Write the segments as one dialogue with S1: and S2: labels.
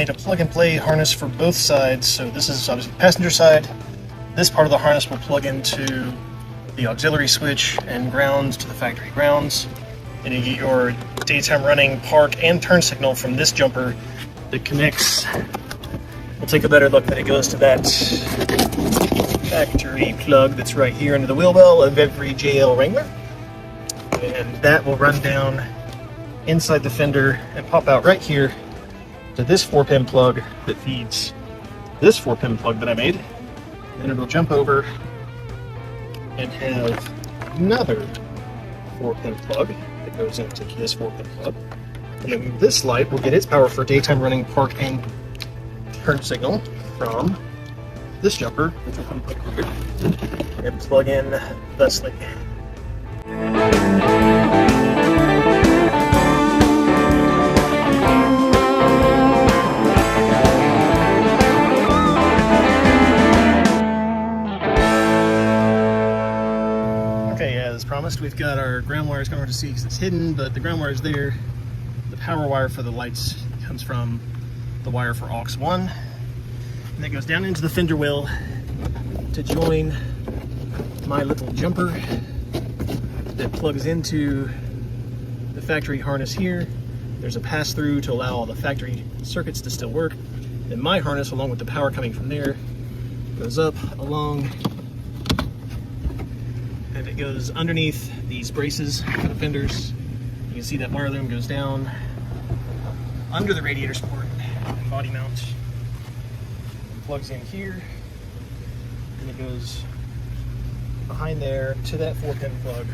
S1: made a plug-and-play harness for both sides. So this is obviously the passenger side. This part of the harness will plug into the auxiliary switch and grounds to the factory grounds. And you get your daytime running, park, and turn signal from this jumper that connects. We'll take a better look that it goes to that factory plug that's right here into the wheel well of every JL Wrangler. And that will run down inside the fender and pop out right here to this 4-pin plug that feeds this 4-pin plug that I made. Then it'll jump over and have another 4-pin plug that goes into this 4-pin plug. And then this light will get its power for daytime running, park, and turn signal from this jumper, which will come here and plug in thusly. Okay, as promised, we've got our ground wires going over to see because it's hidden, but the ground wire is there. The power wire for the lights comes from the wire for aux 1, and that goes down into the fender well to join my little jumper that plugs into the factory harness here. There's a pass-through to allow all the factory circuits to still work. Then my harness, along with the power coming from there, goes up along, and it goes underneath these braces for the fenders. You can see that wire loom goes down under the radiator support and body mount. It plugs in here, and it goes behind there to that 4-pin plug,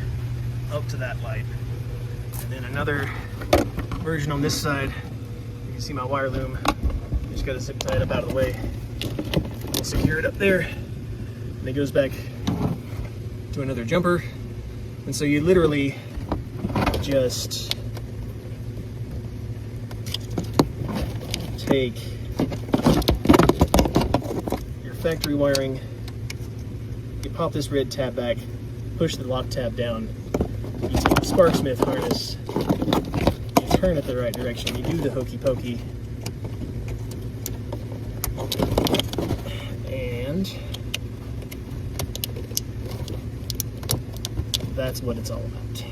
S1: up to that light. And then another version on this side. You can see my wire loom. You just gotta zip tie it up out of the way and secure it up there. And it goes back to another jumper. And so you literally just take your factory wiring, you pop this red tab back, push the lock tab down, you take the Sparksmith harness, you turn it the right direction, you do the hokey pokey, and that's what it's all about.